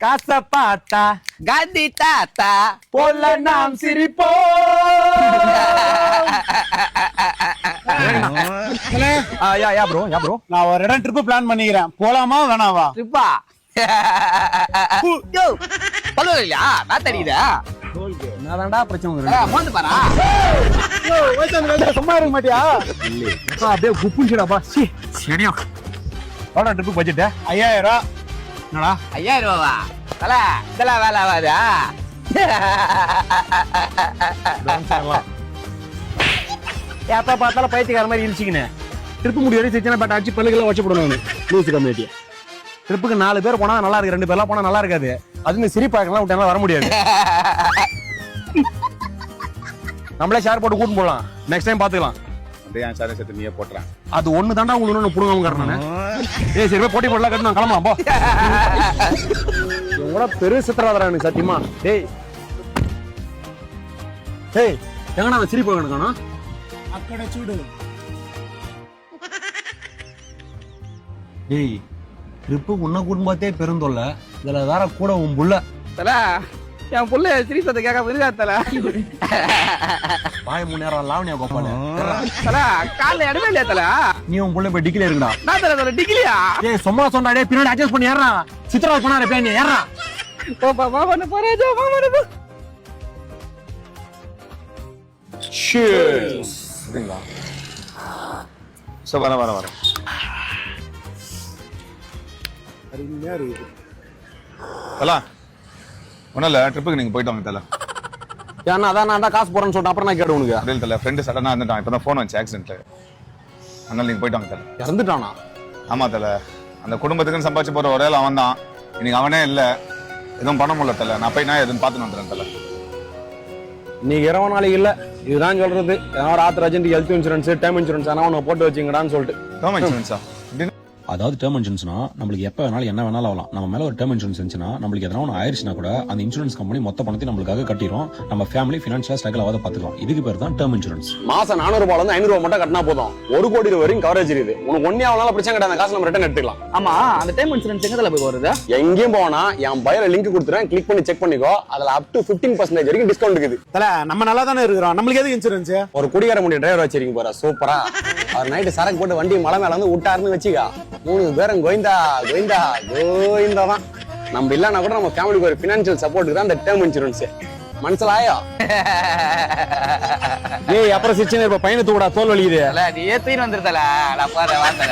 காசை பார்த்தா காந்தி தாத்தா போல நாம் சிரிப்போம். யா ப்ரோ நான் ஒரு இடம் ட்ரிப் பிளான் பண்ணிக்கிறேன், போலாமா வேணாவா? ட்ரிப்பா? யோ பல்லுவ இல்லையா? நான் தெரியுதா? என்னதான்டா பிரச்சனை? மோந்து பாரா. சும்மா இருக்க மாட்டியா? அப்படியே குப்புச்சுடாப்பா. சரியா எவ்வளோ ட்ரிப்பு பட்ஜெட்? 5000. என்னடா 5000 ரூபாவா? தல இதெல்லாம் வேலை ஆகாதா? எப்ப பார்த்தாலும் பைத்தியக்கார மாதிரி இழிச்சிக்கினே. ட்ரிப்பு முடி வரைக்கும் சின்ன பேட்டை அடிச்சு பல்லுக்கெல்லாம் வச்சு போடணும். லூசு கம்யூனிட்டி ட்ரிப்புக்கு 4 பேர் போனா நல்லா இருக்கு, 2 பேர்லாம் போனா நல்லா இருக்காது. அது சிரிப்பாக்கலாம் விட்டாங்களா வர முடியாது. நம்மளே ஷேர் போட்டு கூட்டு போடலாம், நெக்ஸ்ட் டைம் பாத்துக்கலாம். அப்படியே சாரே சேர்த்து நீயே போட்டுறேன். அது ஒண்ணு தாண்டா உங்களுக்கு புடுங்க கட்டணும். ஏய் சரி போட்டி போடலாம் கட்டணும், கிளம்பலாம் போ. எவ்வளோ பெரிய சித்திரவாதரா எனக்கு சத்தியமா. டேய் டேய் எங்கண்ணா அவன் சிரிப்பு வேணுக்கானா? அக்கட சூடு. டேய் ட்ரிப்பு உன்ன குடும்பத்தே பெருந்தொல்ல, இதுல வேற கூட உன் புள்ள. தல என் புள்ள சிரிப்பதை கேட்க இருக்கா தல? வாய 3 நேரம் லாவணியா கோபால. தல காலைல இடமே இல்லையா தல? நீ உன் புள்ள போய் டிக்கில இருக்குடா. நான் தல டிகிலியா? ஏய் சும்மா சொன்னா டேய் பின்னாடி அட்ஜஸ்ட் பண்ணி ஏறா. சித்ரா பண்ணாரே பிளான் ஏறா. மாமா போறேஜோ மாமா. Cheers. சரிங்களா? சோ வர. அருமையா இருக்கு. தல ஒண்ணும் இல்ல, ட்ரிப்புக்கு நீங்க போயிட்டு வாங்க தல. ஏன்னா அதான் நான் தான் காசு போறேன்னு சொல்லிட்டு அப்புறம் நான் கேட்டு உனக்கு. அப்படியே தல ஃப்ரெண்டு சடனா வந்துட்டான், இப்பதான் ஃபோன் வந்துச்சு ஆக்சிடென்ட்ல. அதனால நீங்க போயிட்டு வாங்க தல. இறந்துட்டானா? ஆமா தல, அந்த குடும்பத்துக்குன்னு சம்பாதிச்சு போற ஒரே அவன் தான். இன்னைக்கு அவனே இல்ல, எதுவும் பண்ண முடியல தல. நான் போய் நான் எதுவும் பார்த்துன்னு வந்துடுறேன் தல. இன்னைக்கு இரவு நாளைக்கு இல்ல, இதுதான் சொல்றது. ஏதாவது ஆத்திர urgent health insurance, term insurance ஆனா உன்னை போட்டு வச்சுங்கடான்னு சொல்லிட்டு. டேர்ம் இன்சூரன்ஸா? அதாவது டேர்ம் இன்சூரன்ஸ்னா நம்மளுக்கு எப்ப வேணாலும் என்ன வேணாலும் ஆகலாம். நம்ம மேல ஒரு டேர்ம் இன்சூரன்ஸ் இருந்துச்சுன்னா நம்மளுக்கு எதனா ஒன்று ஆயிடுச்சுன்னா கூட அந்த இன்சூரன்ஸ் கம்பெனி மொத்த பணத்தை நம்மளுக்காக கட்டிடும். நம்ம ஃபேமிலி ஃபினான்ஷியலா ஸ்ட்ரகிள் ஆகாத பாத்துக்கலாம். இதுக்கு பேர் தான் டேர்ம் இன்சூரன்ஸ். மாசம் 400 ரூபாயில இருந்து 500 ரூபாய் மட்டும் கட்டினா போதும், 1 கோடி ரூபாய் வரைக்கும் கவரேஜ் இருக்குது. உனக்கு ஒன்னே ஆகலாம் பிரச்சனை கிடையாது, அந்த காசு நம்ம ரிட்டர்ன் எடுத்துக்கலாம். ஆமா அந்த டைம் இன்சூரன்ஸ் எங்க தல போய் வருது? எங்கேயும் போனா என் பயோல லிங்க் கொடுத்துறேன், கிளிக் பண்ணி செக் பண்ணிக்கோ. அதுல அப் டு 15% வரைக்கும் டிஸ்கவுண்ட் இருக்குது. தல நம்ம நல்லா தானே இருக்கிறோம், நம்மளுக்கு எதுக்கு இன்சூரன்ஸ்? ஒரு குடிகார முடிய டிரைவர் வச்சிருக்கீங்க போற சூப்பரா. அவர் நைட்டு சரக்கு போட்டு வண்டி மலை மேல வந்து விட்டாருன்னு வச்சுக்கா, 3 பேரும் கோவிந்தா தான். நம்ம இல்லன்னா கூட நம்ம ஃபேமிலிக்கு ஒரு பினான்சியல் சப்போர்ட்டுக்கு தான் இந்த டேர்ம் இன்சூரன்ஸ். மனசுலாயோ ஏய் அப்புறம் சிச்சனை இப்ப பையனை தூடா தோல் வலிக்குது. நீ ஏத்தின்னு வந்துருத்தல நான் பாரு வார்த்தை